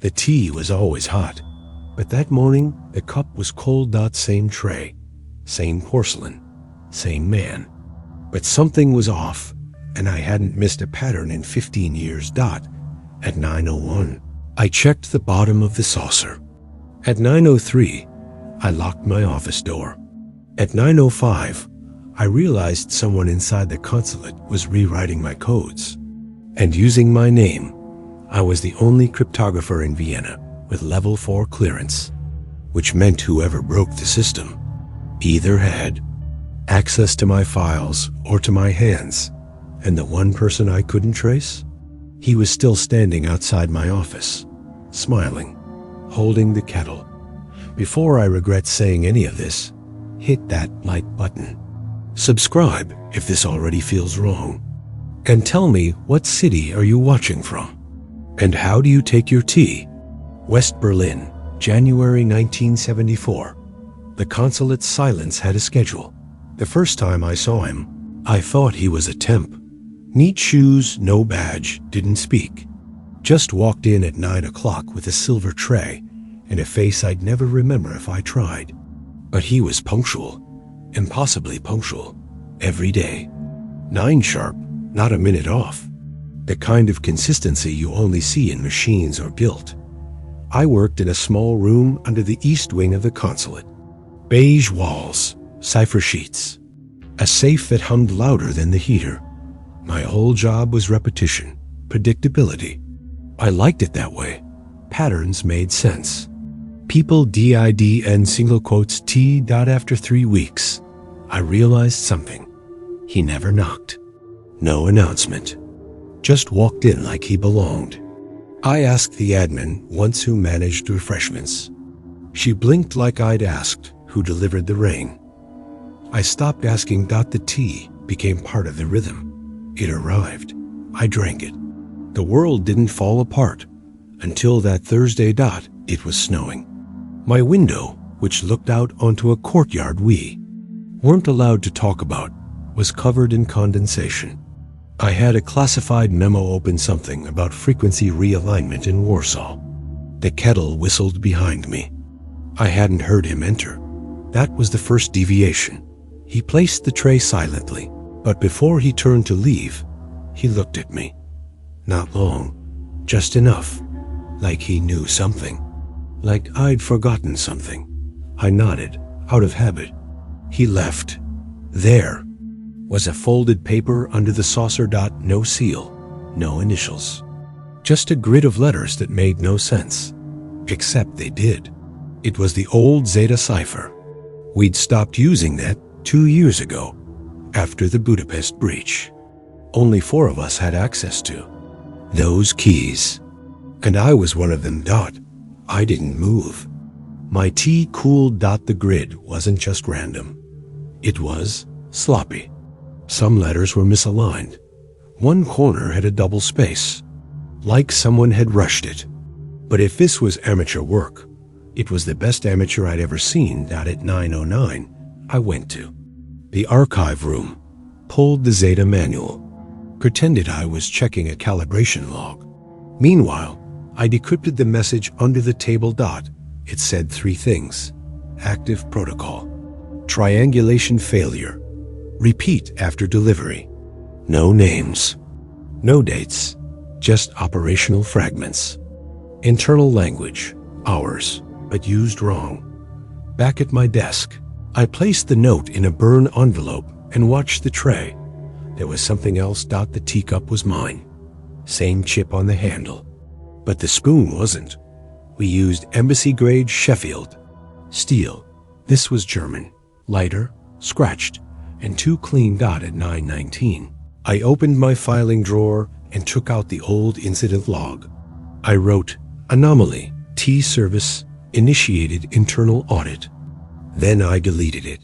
The tea was always hot, but that morning the cup was cold. Same tray, same porcelain, same man. But something was off, and I hadn't missed a pattern in 15 years. At 9:01, I checked the bottom of the saucer. At 9:03, I locked my office door. At 9:05, I realized someone inside the consulate was rewriting my codes. And using my name, I was the only cryptographer in Vienna with level 4 clearance, which meant whoever broke the system either had access to my files or to my hands. And the one person I couldn't trace? He was still standing outside my office, smiling, holding the kettle. Before I regret saying any of this, hit that like button. Subscribe if this already feels wrong. And tell me, what city are you watching from? And how do you take your tea? West Berlin, January 1974. The consulate's silence had a schedule. The first time I saw him, I thought he was a temp. Neat shoes, no badge, didn't speak. Just walked in at 9 o'clock with a silver tray and a face I'd never remember if I tried. But he was punctual, impossibly punctual, every day. 9 sharp, not a minute off. The kind of consistency you only see in machines or guilt. I worked in a small room under the east wing of the consulate. Beige walls, cipher sheets, a safe that hummed louder than the heater. My whole job was repetition, predictability. I liked it that way. Patterns made sense. People DID single quotes T. After 3 weeks, I realized something. He never knocked. No announcement. Just walked in like he belonged. I asked the admin once who managed refreshments. She blinked like I'd asked who delivered the rain. I stopped asking. The tea became part of the rhythm. It arrived. I drank it. The world didn't fall apart until that Thursday. It was snowing. My window, which looked out onto a courtyard we weren't allowed to talk about, was covered in condensation. I had a classified memo open, something about frequency realignment in Warsaw. The kettle whistled behind me. I hadn't heard him enter. That was the first deviation. He placed the tray silently, but before he turned to leave, he looked at me. Not long, just enough, like he knew something, like I'd forgotten something. I nodded, out of habit. He left. There was a folded paper under the saucer. No seal, no initials. Just a grid of letters that made no sense, except they did. It was the old Zeta cipher. We'd stopped using that 2 years ago, after the Budapest breach. Only 4 of us had access to those keys, and I was one of them. I didn't move. My tea cooled. The grid wasn't just random. It was sloppy. Some letters were misaligned. One corner had a double space, like someone had rushed it. But if this was amateur work, it was the best amateur I'd ever seen. At 9:09, I went to the archive room, pulled the Zeta manual, pretended I was checking a calibration log. Meanwhile, I decrypted the message under the table. It said 3 things: active protocol, triangulation failure, repeat after delivery. No names, no dates, just operational fragments. Internal language, ours, but used wrong. Back at my desk, I placed the note in a burn envelope and watched the tray. There was something else. The teacup was mine. Same chip on the handle. But the spoon wasn't. We used embassy-grade Sheffield steel. This was German, lighter, scratched, and too clean. At 9:19, I opened my filing drawer and took out the old incident log. I wrote, anomaly, T service, initiated internal audit. Then I deleted it.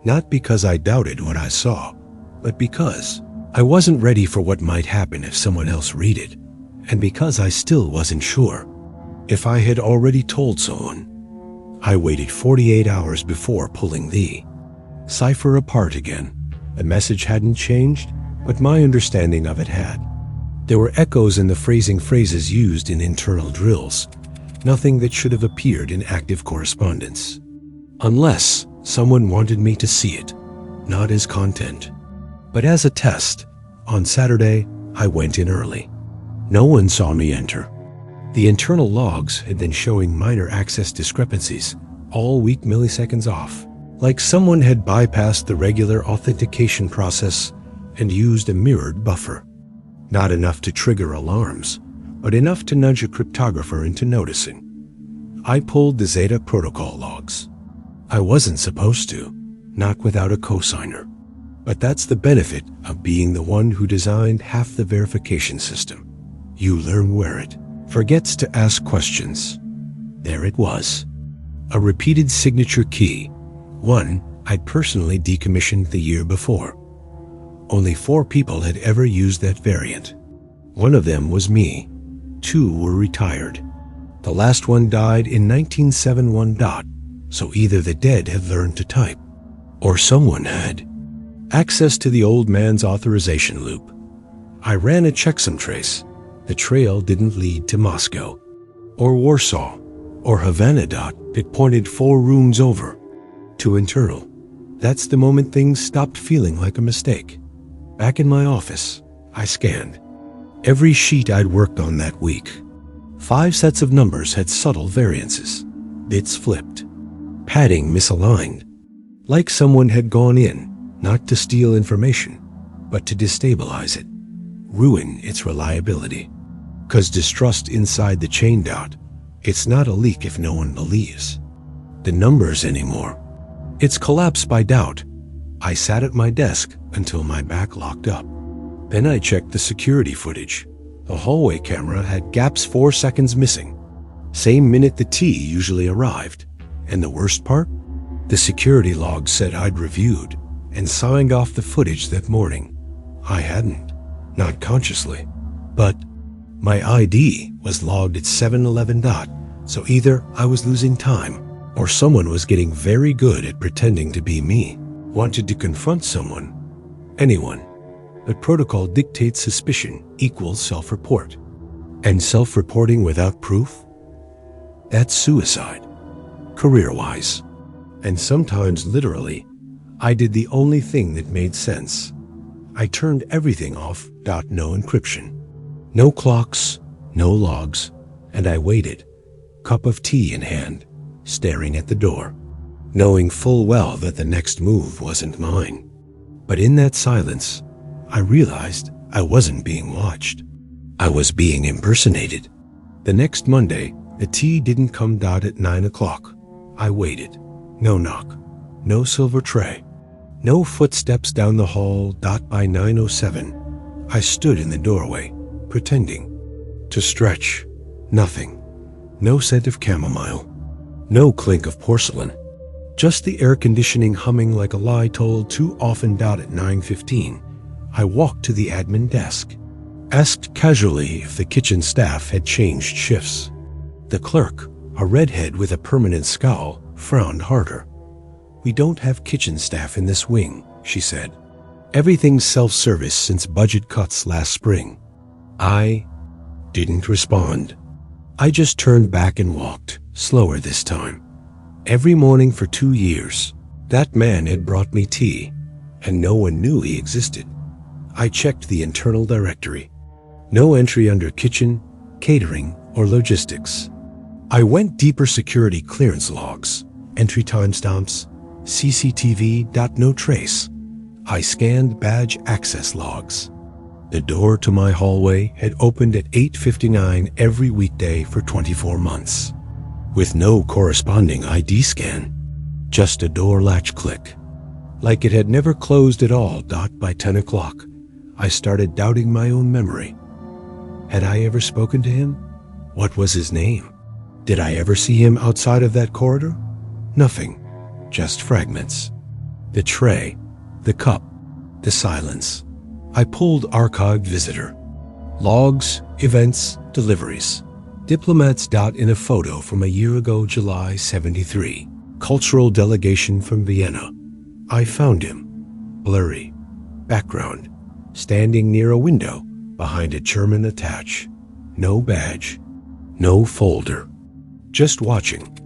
Not because I doubted what I saw, but because I wasn't ready for what might happen if someone else read it, and because I still wasn't sure if I had already told someone. I waited 48 hours before pulling the cipher apart again. The message hadn't changed, but my understanding of it had. There were echoes in the phrasing phrases used in internal drills, Nothing that should have appeared in active correspondence. Unless someone wanted me to see it, not as content, but as a test. On Saturday, I went in early. No one saw me enter. The internal logs had been showing minor access discrepancies, all weak milliseconds off, like someone had bypassed the regular authentication process and used a mirrored buffer. Not enough to trigger alarms, but enough to nudge a cryptographer into noticing. I pulled the Zeta protocol logs. I wasn't supposed to, not without a cosigner. But that's the benefit of being the one who designed half the verification system. You learn where it forgets to ask questions. There it was. A repeated signature key, one I'd personally decommissioned the year before. Only 4 people had ever used that variant. One of them was me. 2 were retired. The last one died in 1971. So either the dead had learned to type, or someone had access to the old man's authorization loop. I ran a checksum trace. The trail didn't lead to Moscow, or Warsaw, or Havana. It pointed 4 rooms over, to internal. That's the moment things stopped feeling like a mistake. Back in my office, I scanned every sheet I'd worked on that week. 5 sets of numbers had subtle variances. Bits flipped. Padding misaligned. Like someone had gone in, not to steal information, but to destabilize it, ruin its reliability. 'Cause distrust inside the chain. It's not a leak if no one believes the numbers anymore. It's collapse by doubt. I sat at my desk until my back locked up. Then I checked the security footage. The hallway camera had gaps 4 seconds missing. Same minute the tea usually arrived. And the worst part? The security log said I'd reviewed and signed off the footage that morning. I hadn't, not consciously. But my ID was logged at 7:11. So either I was losing time, or someone was getting very good at pretending to be me. Wanted to confront someone. Anyone. But protocol dictates suspicion equals self-report. And self-reporting without proof? That's suicide. Career-wise. And sometimes literally, I did the only thing that made sense. I turned everything off. No encryption. No clocks, no logs, and I waited, cup of tea in hand, staring at the door, knowing full well that the next move wasn't mine. But in that silence, I realized I wasn't being watched. I was being impersonated. The next Monday, the tea didn't come. At 9 o'clock. I waited. No knock. No silver tray. No footsteps down the hall. By 9:07, I stood in the doorway, pretending to stretch. Nothing. No scent of chamomile. No clink of porcelain. Just the air conditioning humming like a lie told too often. At 9:15, I walked to the admin desk, asked casually if the kitchen staff had changed shifts. The clerk, a redhead with a permanent scowl, frowned harder. "We don't have kitchen staff in this wing," she said. "Everything's self-service since budget cuts last spring." I didn't respond. I just turned back and walked, slower this time. Every morning for 2 years, that man had brought me tea, and no one knew he existed. I checked the internal directory. No entry under kitchen, catering, or logistics. I went deeper. Security clearance logs, entry timestamps, CCTV. No trace. I scanned badge access logs. The door to my hallway had opened at 8:59 every weekday for 24 months, with no corresponding ID scan, just a door latch click, like it had never closed at all. By 10 o'clock, I started doubting my own memory. Had I ever spoken to him? What was his name? Did I ever see him outside of that corridor? Nothing, just fragments. The tray, the cup, the silence. I pulled archived visitor. Logs, events, deliveries. Diplomats. In a photo from a year ago, July 73. Cultural delegation from Vienna. I found him. Blurry. Background. Standing near a window behind a German attach. No badge. No folder. just watching.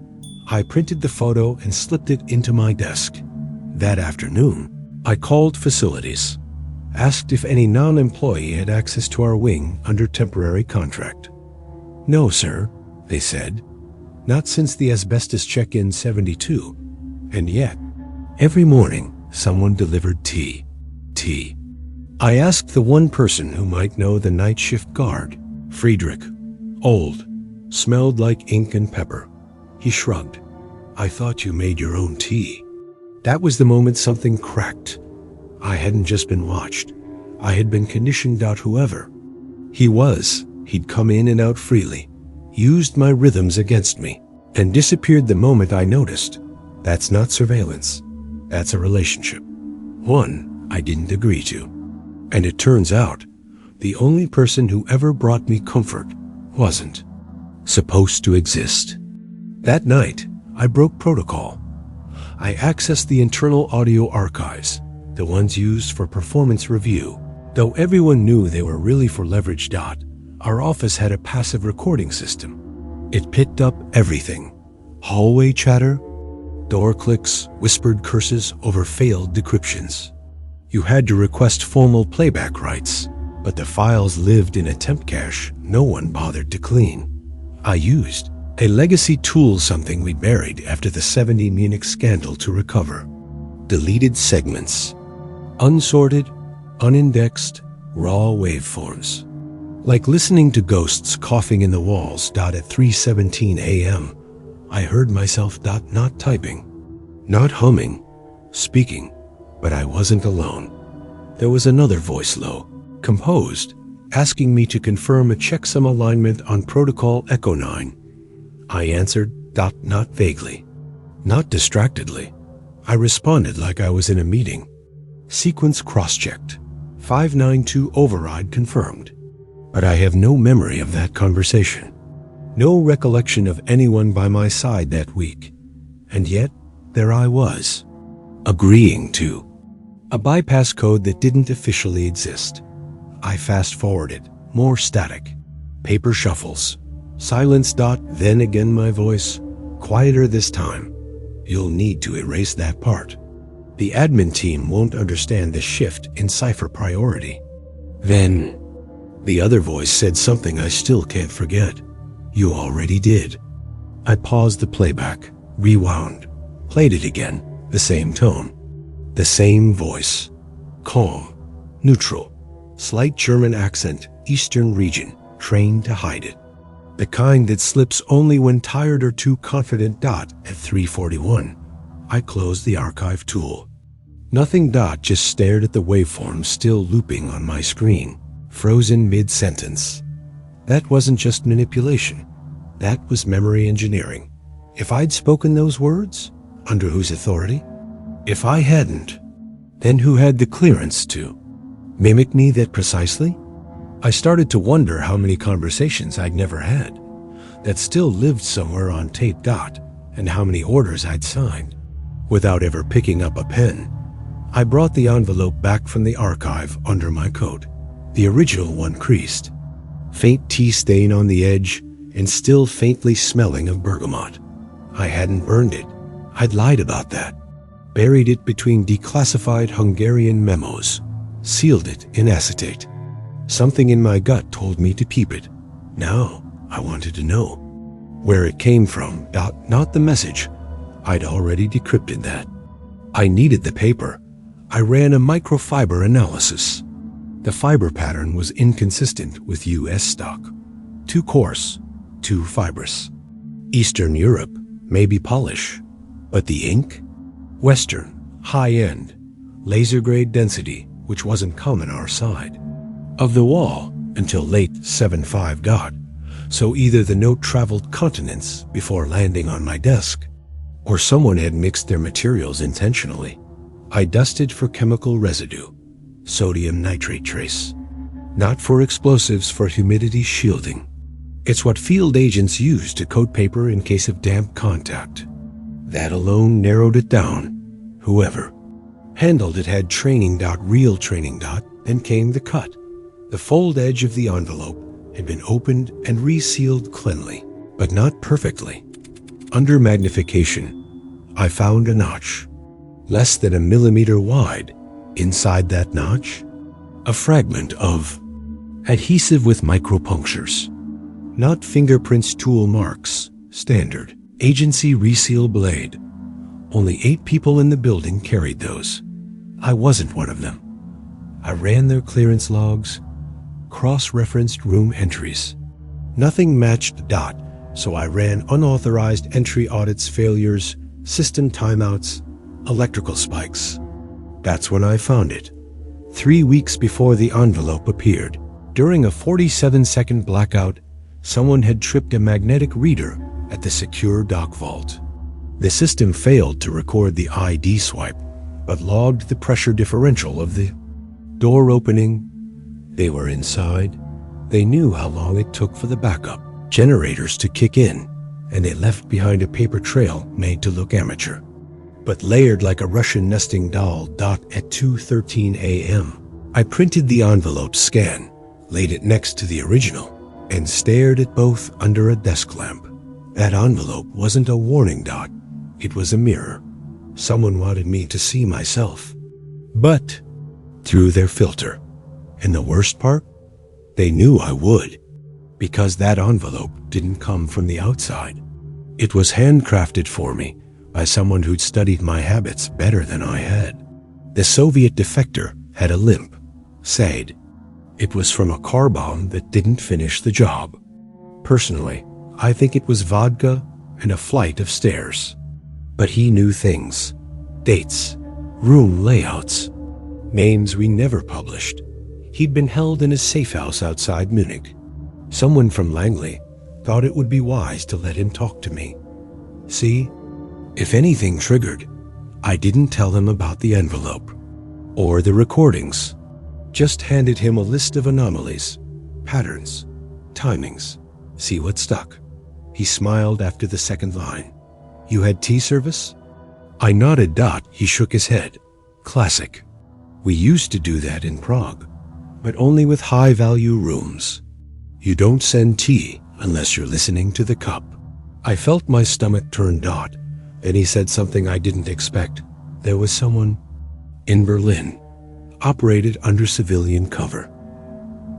I printed the photo and slipped it into my desk. That afternoon, I called facilities, asked if any non-employee had access to our wing under temporary contract. "No, sir," they said. "Not since the asbestos check-in 72. And yet, every morning, someone delivered tea. Tea. I asked the one person who might know the night shift guard. Friedrich. Old. Smelled like ink and pepper. He shrugged. "I thought you made your own tea." That was the moment something cracked. I hadn't just been watched. I had been conditioned out whoever he was. He'd come in and out freely, used my rhythms against me, and disappeared the moment I noticed. That's not surveillance. That's a relationship. One I didn't agree to. And it turns out, the only person who ever brought me comfort wasn't supposed to exist. That night, I broke protocol. I accessed the internal audio archives, the ones used for performance review. Though everyone knew they were really for leverage. Our office had a passive recording system. It picked up everything. Hallway chatter, door clicks, whispered curses over failed decryptions. You had to request formal playback rights, but the files lived in a temp cache no one bothered to clean. I used a legacy tool, something we buried after the 70 Munich scandal, to recover deleted segments, unsorted, unindexed, raw waveforms. Like listening to ghosts coughing in the walls. At 3:17 a.m., I heard myself. Not typing, not humming, speaking, but I wasn't alone. There was another voice, low, composed, asking me to confirm a checksum alignment on protocol Echo 9. I answered. Not vaguely, not distractedly. I responded like I was in a meeting. Sequence cross-checked. 592 override confirmed. But I have no memory of that conversation. No recollection of anyone by my side that week. And yet, there I was, agreeing to a bypass code that didn't officially exist. I fast-forwarded, more static. Paper shuffles. Silence. Then again my voice, quieter this time. "You'll need to erase that part. The admin team won't understand the shift in cipher priority." Then, the other voice said something I still can't forget. "You already did." I paused the playback, rewound, played it again, the same tone, the same voice. Calm, neutral, slight German accent, Eastern region, trained to hide it. The kind that slips only when tired or too confident. At 3:41, I closed the archive tool. Nothing. Just stared at the waveform still looping on my screen, frozen mid-sentence. That wasn't just manipulation. That was memory engineering. If I'd spoken those words, under whose authority? If I hadn't, then who had the clearance to mimic me that precisely? I started to wonder how many conversations I'd never had, that still lived somewhere on tape. And how many orders I'd signed, without ever picking up a pen. I brought the envelope back from the archive under my coat. The original one creased, faint tea stain on the edge, and still faintly smelling of bergamot. I hadn't burned it. I'd lied about that. Buried it between declassified Hungarian memos. Sealed it in acetate. Something in my gut told me to keep it. Now, I wanted to know where it came from. Not the message. I'd already decrypted that. I needed the paper. I ran a microfiber analysis. The fiber pattern was inconsistent with US stock. Too coarse, too fibrous. Eastern Europe, maybe polish. But the ink? Western, high-end, laser-grade density, which wasn't common our side of the wall until late 75. So either the note traveled continents before landing on my desk, or someone had mixed their materials intentionally. I dusted for chemical residue, sodium nitrate trace. Not for explosives, for humidity shielding. It's what field agents use to coat paper in case of damp contact. That alone narrowed it down. Whoever handled it had training. Real training. Then came the cut. The fold edge of the envelope had been opened and resealed cleanly, but not perfectly. Under magnification, I found a notch, less than a millimeter wide. Inside that notch, a fragment of adhesive with micropunctures. Not fingerprints, tool marks, standard. Agency reseal blade. Only 8 people in the building carried those. I wasn't one of them. I ran their clearance logs, cross-referenced room entries. Nothing matched DOT, so I ran unauthorized entry audits, failures, system timeouts, electrical spikes. That's when I found it. 3 weeks before the envelope appeared. During a 47-second blackout, someone had tripped a magnetic reader at the secure dock vault. The system failed to record the ID swipe, but logged the pressure differential of the door opening. They were inside. They knew how long it took for the backup generators to kick in, and they left behind a paper trail made to look amateur, but layered like a Russian nesting doll. At 2:13 a.m., I printed the envelope scan, laid it next to the original, and stared at both under a desk lamp. That envelope wasn't a warning. It was a mirror. Someone wanted me to see myself, but through their filter. And the worst part? They knew I would, because that envelope didn't come from the outside. It was handcrafted for me by someone who'd studied my habits better than I had. The Soviet defector had a limp, said. It was from a car bomb that didn't finish the job. Personally, I think it was vodka and a flight of stairs. But he knew things. Dates, room layouts, names we never published. He'd been held in a safe house outside Munich. Someone from Langley thought it would be wise to let him talk to me. See, if anything triggered, I didn't tell him about the envelope or the recordings. Just handed him a list of anomalies, patterns, timings. See what stuck. He smiled after the second line. You had tea service? I nodded. He shook his head. Classic. We used to do that in Prague, but only with high-value rooms. You don't send tea unless you're listening to the cup. I felt my stomach turn. And he said something I didn't expect. There was someone in Berlin, operated under civilian cover.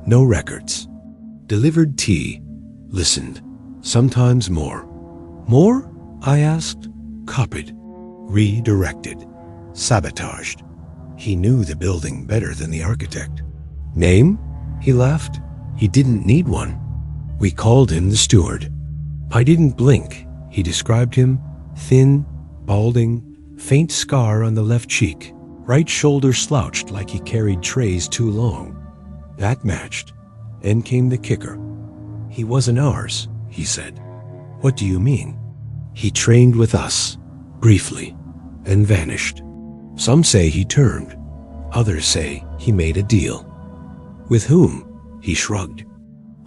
No records. Delivered tea. Listened. Sometimes more. More? I asked. Copied. Redirected. Sabotaged. He knew the building better than the architect. Name? He laughed. He didn't need one. We called him the steward. I didn't blink. He described him. Thin, balding, faint scar on the left cheek. Right shoulder slouched like he carried trays too long. That matched. Then came the kicker. He wasn't ours, he said. What do you mean? He trained with us, briefly, and vanished. Some say he turned. Others say he made a deal. With whom? He shrugged.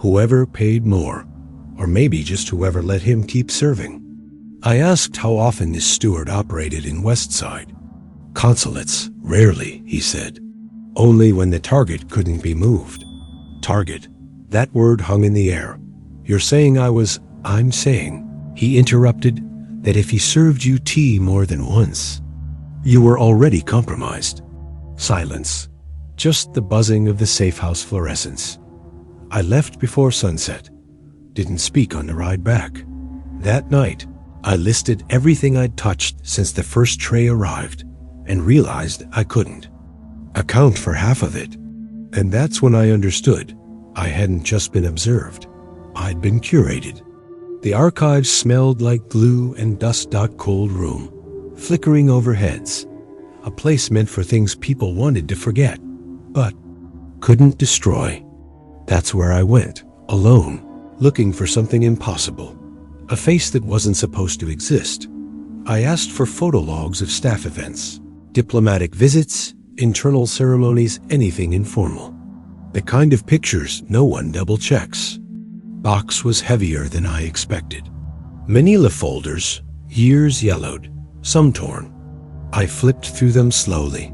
Whoever paid more, or maybe just whoever let him keep serving. I asked how often this steward operated in West Side. Consulates, rarely, he said. Only when the target couldn't be moved. Target. That word hung in the air. You're saying I'm saying, he interrupted, that if he served you tea more than once, you were already compromised. Silence. Just the buzzing of the safe house fluorescence. I left before sunset. Didn't speak on the ride back. That night, I listed everything I'd touched since the first tray arrived and realized I couldn't account for half of it. And that's when I understood I hadn't just been observed. I'd been curated. The archives smelled like glue and dust. Cold room, flickering overheads, a place meant for things people wanted to forget, but couldn't destroy. That's where I went, alone, looking for something impossible, a face that wasn't supposed to exist. I asked for photo logs of staff events, diplomatic visits, internal ceremonies, anything informal. The kind of pictures no one double checks. Box was heavier than I expected. Manila folders, years yellowed, some torn. I flipped through them slowly.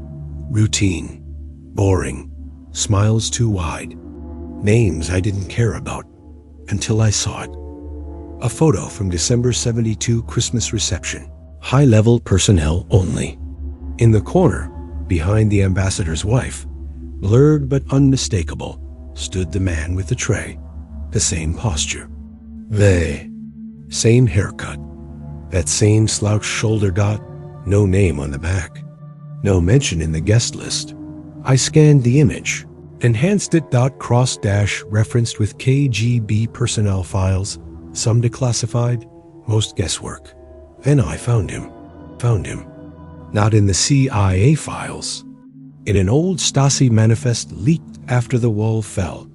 Routine, boring, smiles too wide, names I didn't care about until I saw it. A photo from December 72 Christmas reception. High-level personnel only. In the corner, behind the ambassador's wife, blurred but unmistakable, stood the man with the tray. The same posture. Same haircut. That same slouched shoulder dot. No name on the back. No mention in the guest list. I scanned the image. Enhanced it. Cross dash referenced with KGB personnel files. Some declassified, most guesswork. Then I found him. Not in the CIA files. In an old Stasi manifest leaked after the wall fell.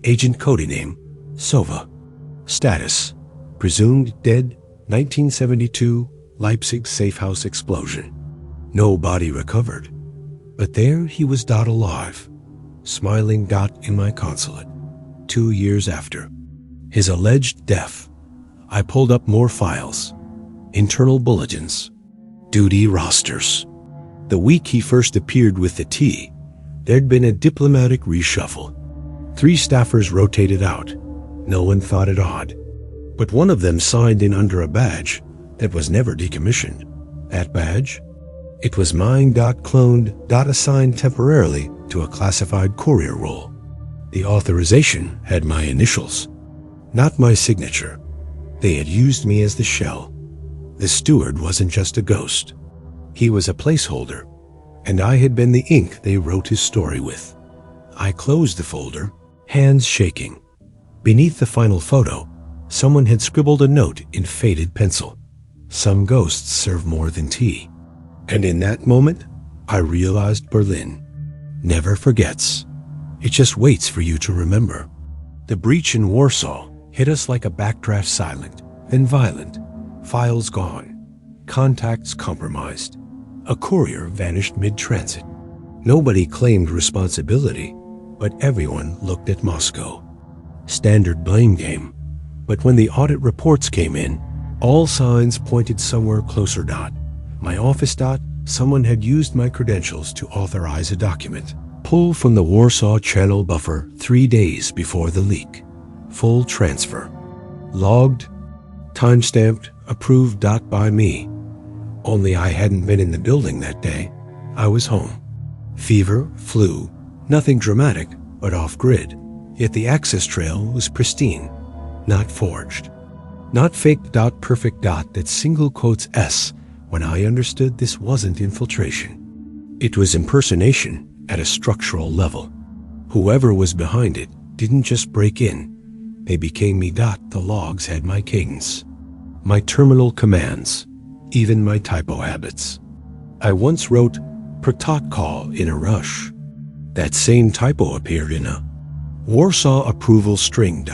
Agent codename, Sova. Status, presumed dead, 1972, Leipzig safe house explosion. No body recovered. But there he was alive, smiling in my consulate, 2 years after. His alleged death. I pulled up more files. Internal bulletins. Duty rosters. The week he first appeared with the T, there'd been a diplomatic reshuffle. 3 staffers rotated out. No one thought it odd. But one of them signed in under a badge that was never decommissioned. That badge? It was mine. Cloned. Assigned temporarily to a classified courier role. The authorization had my initials. Not my signature. They had used me as the shell. The steward wasn't just a ghost. He was a placeholder, and I had been the ink they wrote his story with. I closed the folder, hands shaking. Beneath the final photo, someone had scribbled a note in faded pencil. Some ghosts serve more than tea. And in that moment, I realized Berlin never forgets. It just waits for you to remember. The breach in Warsaw hit us like a backdraft, silent, then violent. Files gone. Contacts compromised. A courier vanished mid-transit. Nobody claimed responsibility, but everyone looked at Moscow. Standard blame game. But when the audit reports came in, all signs pointed somewhere closer. My office. Someone had used my credentials to authorize a document. Pull from the Warsaw Channel buffer 3 days before the leak. Full transfer. Logged. Timestamped. Approved. By me. Only I hadn't been in the building that day. I was home. Fever, flu, nothing dramatic, but off-grid. Yet the access trail was pristine. Not forged. Not faked. Perfect. That single quotes S when I understood this wasn't infiltration. It was impersonation at a structural level. Whoever was behind it didn't just break in. They became me. The logs had my cadence, my terminal commands, even my typo habits. I once wrote protocol in a rush. That same typo appeared in a Warsaw approval string.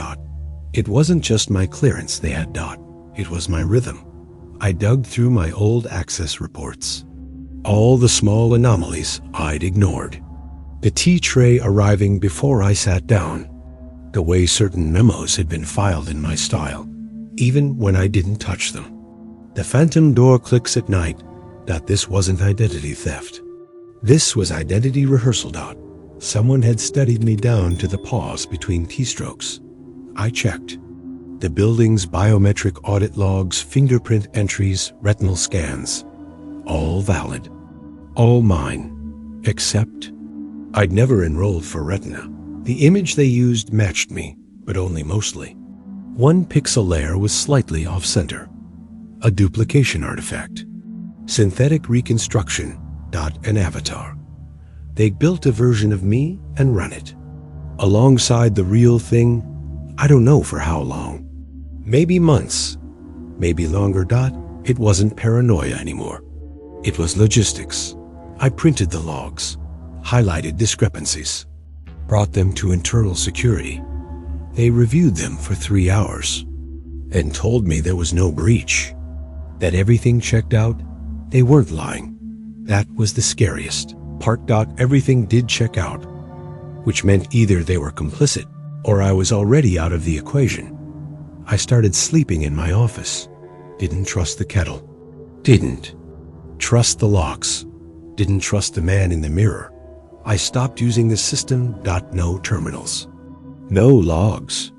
It wasn't just my clearance they had. It was my rhythm. I dug through my old access reports. All the small anomalies I'd ignored. The tea tray arriving before I sat down. The way certain memos had been filed in my style, even when I didn't touch them. The phantom door clicks at night. This wasn't identity theft. This was identity rehearsal. Someone had studied me down to the pause between keystrokes. I checked. The building's biometric audit logs, fingerprint entries, retinal scans. All valid. All mine. Except I'd never enrolled for retina. The image they used matched me, but only mostly. One pixel layer was slightly off-center. A duplication artifact. Synthetic reconstruction. An avatar. They built a version of me and run it. Alongside the real thing, I don't know for how long. Maybe months. Maybe longer. It wasn't paranoia anymore. It was logistics. I printed the logs, highlighted discrepancies, brought them to internal security. They reviewed them for 3 hours and told me there was no breach, that everything checked out. They weren't lying. That was the scariest part. Everything did check out, which meant either they were complicit or I was already out of the equation. I started sleeping in my office. Didn't trust the kettle. Didn't trust the locks. Didn't trust the man in the mirror. I stopped using the system. No terminals. No logs.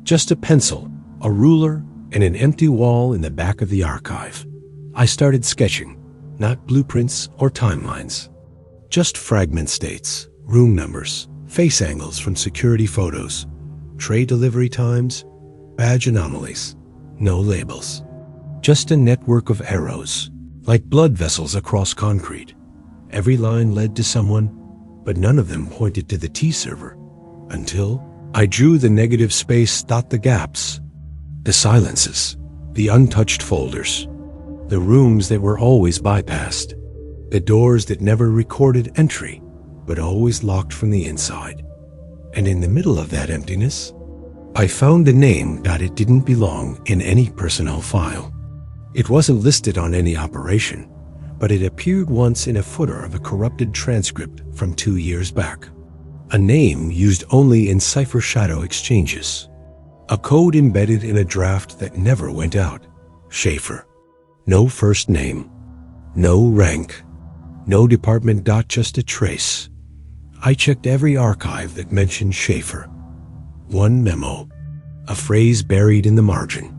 Just a pencil, a ruler, and an empty wall in the back of the archive. I started sketching, not blueprints or timelines, just fragment states, room numbers, face angles from security photos, tray delivery times, badge anomalies, no labels. Just a network of arrows, like blood vessels across concrete. Every line led to someone, but none of them pointed to the T server, until I drew the negative space, the gaps, the silences, the untouched folders, the rooms that were always bypassed, the doors that never recorded entry, but always locked from the inside. And in the middle of that emptiness, I found a name that it didn't belong in any personnel file. It wasn't listed on any operation, but it appeared once in a footer of a corrupted transcript from 2 years back. A name used only in cipher shadow exchanges. A code embedded in a draft that never went out. Schaefer. No first name. No rank. No department. Just a trace. I checked every archive that mentioned Schaefer. One memo. A phrase buried in the margin.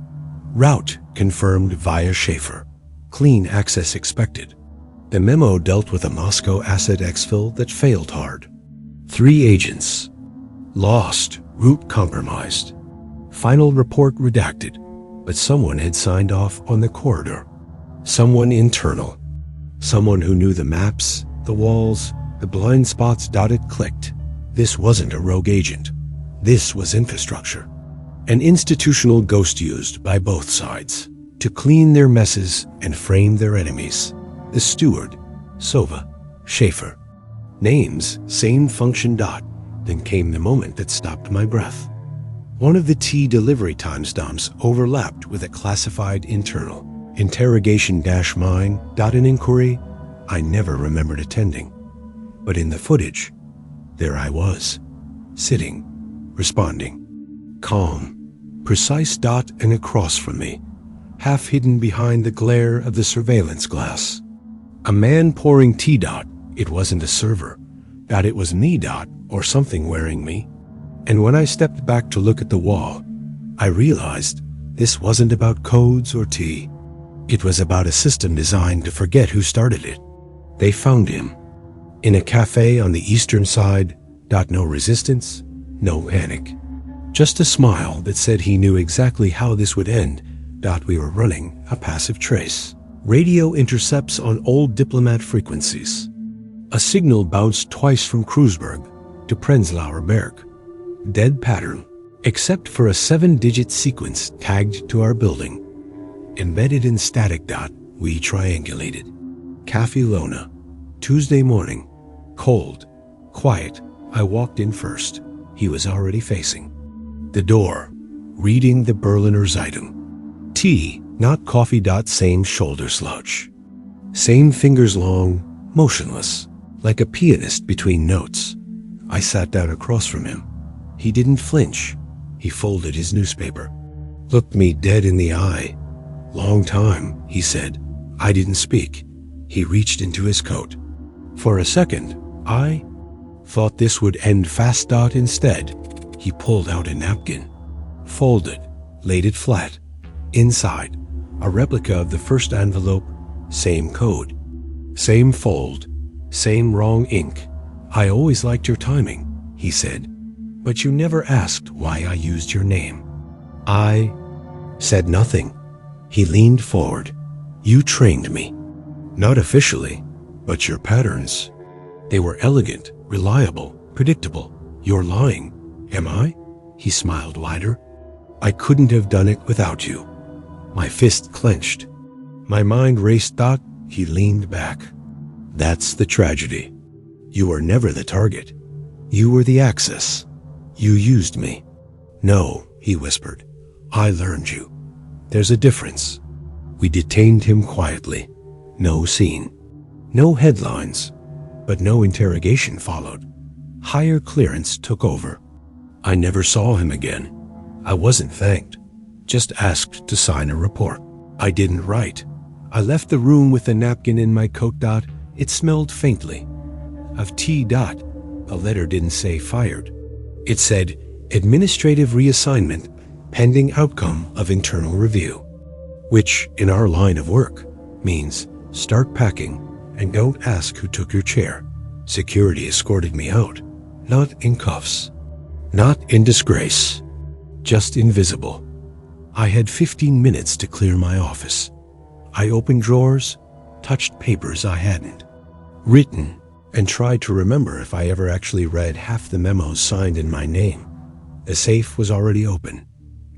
Route confirmed via Schaefer. Clean access expected. The memo dealt with a Moscow asset exfil that failed hard. 3 agents. Lost. Route compromised. Final report redacted, but someone had signed off on the corridor. Someone internal. Someone who knew the maps, the walls, the blind spots. It clicked. This wasn't a rogue agent. This was infrastructure. An institutional ghost used by both sides to clean their messes and frame their enemies. The steward, Sova, Schaefer. Names, same function. Then came the moment that stopped my breath. One of the T delivery timestamps overlapped with a classified internal. Interrogation-mine. An inquiry I never remembered attending. But in the footage, there I was, sitting, responding. Calm, precise. And across from me, half hidden behind the glare of the surveillance glass, a man pouring tea. It wasn't a server. It was me. Or something wearing me. And when I stepped back to look at the wall, I realized this wasn't about codes or tea. It was about a system designed to forget who started it. They found him in a cafe on the eastern side. No resistance, no panic. Just a smile that said he knew exactly how this would end. We were running a passive trace. Radio intercepts on old diplomat frequencies. A signal bounced twice from Kreuzberg to Prenzlauer Berg. Dead pattern, except for a 7-digit sequence tagged to our building. Embedded in static. We triangulated. Cafe Lona. Tuesday morning. Cold. Quiet. I walked in first. He was already facing the door, reading the Berliner Zeitung. Tea, not coffee. Same shoulder slouch. Same fingers long, motionless, like a pianist between notes. I sat down across from him. He didn't flinch. He folded his newspaper, looked me dead in the eye. Long time, he said. I didn't speak. He reached into his coat. For a second, I thought this would end fast. Instead, he pulled out a napkin, folded, laid it flat. Inside, a replica of the first envelope, same code, same fold, same wrong ink. I always liked your timing, he said, but you never asked why I used your name. I said nothing. He leaned forward. You trained me. Not officially, but your patterns. They were elegant, reliable, predictable. You're lying. Am I? He smiled wider. I couldn't have done it without you. My fist clenched. My mind raced. He leaned back. That's the tragedy. You were never the target. You were the axis. You used me. No, he whispered. I learned you. There's a difference. We detained him quietly. No scene. No headlines. But no interrogation followed. Higher clearance took over. I never saw him again. I wasn't thanked. Just asked to sign a report. I didn't write. I left the room with the napkin in my coat. It smelled faintly of tea. A letter didn't say fired. It said administrative reassignment pending outcome of internal review, which in our line of work means start packing and don't ask who took your chair. Security escorted me out, not in cuffs, not in disgrace, just invisible. I had 15 minutes to clear my office. I opened drawers, touched papers I hadn't written, and tried to remember if I ever actually read half the memos signed in my name. The safe was already open,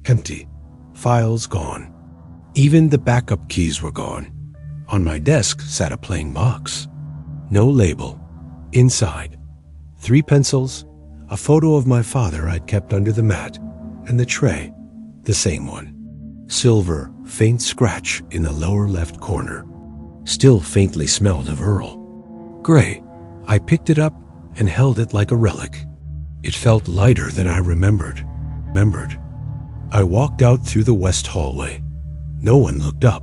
empty, files gone. Even the backup keys were gone. On my desk sat a plain box. No label. Inside, 3 pencils, a photo of my father I'd kept under the mat, and the tray, the same one. Silver, faint scratch in the lower left corner. Still faintly smelled of Earl. Gray. I picked it up and held it like a relic. It felt lighter than I remembered. I walked out through the west hallway. No one looked up.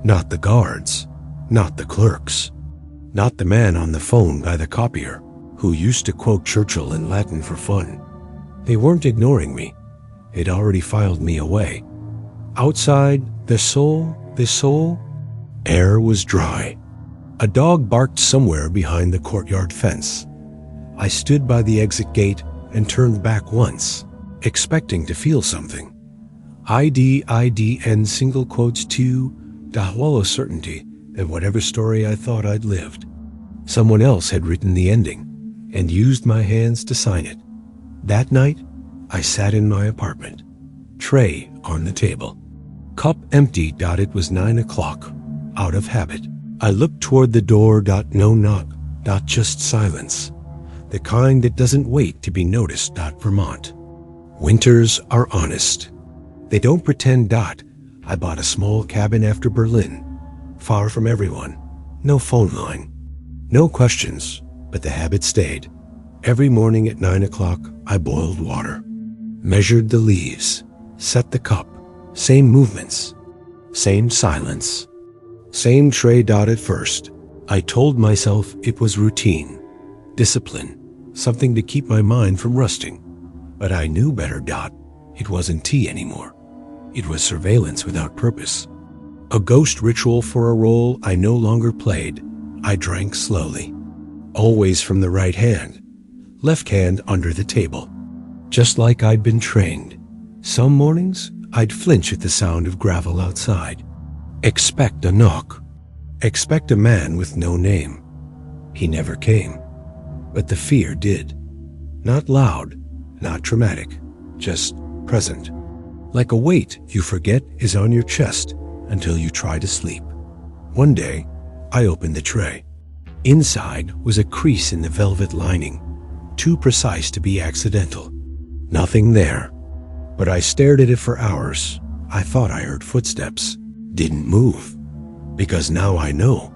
Not the guards, not the clerks, not the man on the phone by the copier who used to quote Churchill in Latin for fun. They weren't ignoring me. They'd already filed me away. Outside, the soul, air was dry. A dog barked somewhere behind the courtyard fence. I stood by the exit gate and turned back once, expecting to feel something. IDN single quotes 2, to hollow certainty that whatever story I thought I'd lived, someone else had written the ending and used my hands to sign it. That night, I sat in my apartment, tray on the table. Cup empty. It was 9 o'clock, out of habit. I looked toward the door. No knock. Just silence. The kind that doesn't wait to be noticed. Vermont. Winters are honest. They don't pretend. I bought a small cabin after Berlin, far from everyone. No phone line. No questions, but the habit stayed. Every morning at 9 o'clock, I boiled water, measured the leaves, set the cup. Same movements, same silence, same tray. At first, I told myself it was routine, discipline, something to keep my mind from rusting. But I knew better. It wasn't tea anymore. It was surveillance without purpose. A ghost ritual for a role I no longer played. I drank slowly, always from the right hand, left hand under the table, just like I'd been trained. Some mornings, I'd flinch at the sound of gravel outside. Expect a knock. Expect a man with no name. He never came, but the fear did. Not loud, not dramatic, just present. Like a weight you forget is on your chest until you try to sleep. One day, I opened the tray. Inside was a crease in the velvet lining, too precise to be accidental. Nothing there. But I stared at it for hours. I thought I heard footsteps. Didn't move. Because now I know.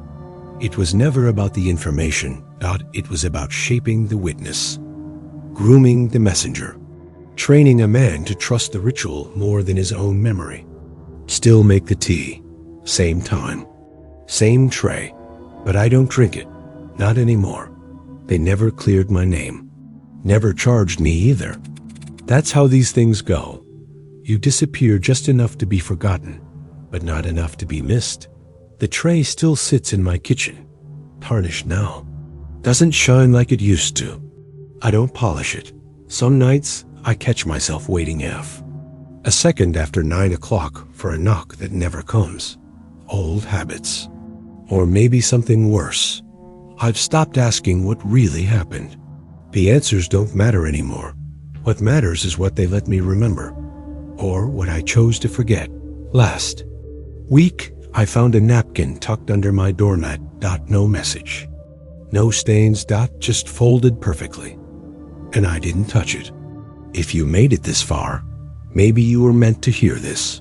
It was never about the information. It was about shaping the witness, grooming the messenger, training a man to trust the ritual more than his own memory. Still make the tea. Same time. Same tray. But I don't drink it. Not anymore. They never cleared my name. Never charged me either. That's how these things go. You disappear just enough to be forgotten, but not enough to be missed. The tray still sits in my kitchen, tarnished now. Doesn't shine like it used to. I don't polish it. Some nights, I catch myself waiting a second after 9 o'clock for a knock that never comes. Old habits. Or maybe something worse. I've stopped asking what really happened. The answers don't matter anymore. What matters is what they let me remember, or what I chose to forget. Last week, I found a napkin tucked under my doormat. No message. No stains. Just folded perfectly. And I didn't touch it. If you made it this far, maybe you were meant to hear this.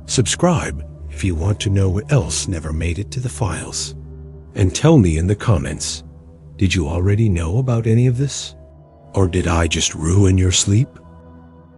Subscribe if you want to know what else never made it to the files. And tell me in the comments, did you already know about any of this? Or did I just ruin your sleep?